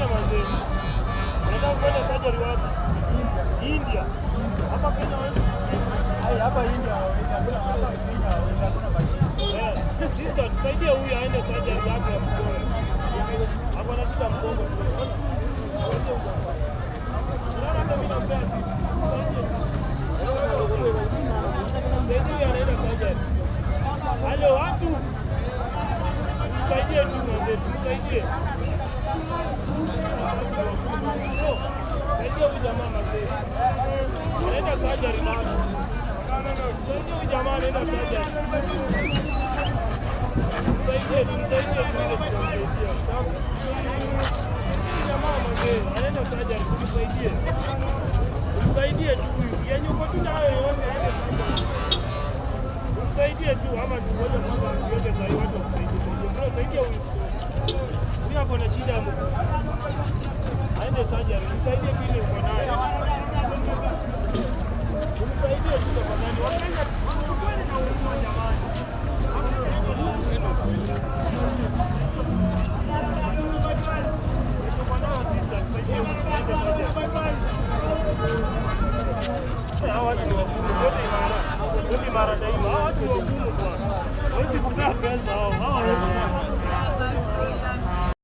India mazee. Unataka kufanya surgery wapi? India. Hapa Kenya wewe? Hapa India hakuna mashine. Sister, tusaidie huyu aende surgery yake ya mkono. Hapo na shida mgongo tu. Unaona ndio mimi nampea. Saidia anaenda surgery. Halo watu. Tusaidie tu mzee, tusaidie. Saidia huyu jamaa mzee. Anaenda surgery na. Saidia huyu jamaa anaenda surgery. Tusaidie tu ile tusaidia. Sawa? Jamaa mzee, anaenda surgery, tusaidie. Tusaidie tu huyu. Yenye uko tu nayo yote aende surgery. Tusaidie tu ama tuone kwamba usiweke sahi watu wakusaidie. Bro, saidia huyu. Huyu ako na shida hapo. Aende surgery. Msaidie kile uko nayo. Msaidie tu tafadhali. Wakenya kweli na huruma jamani.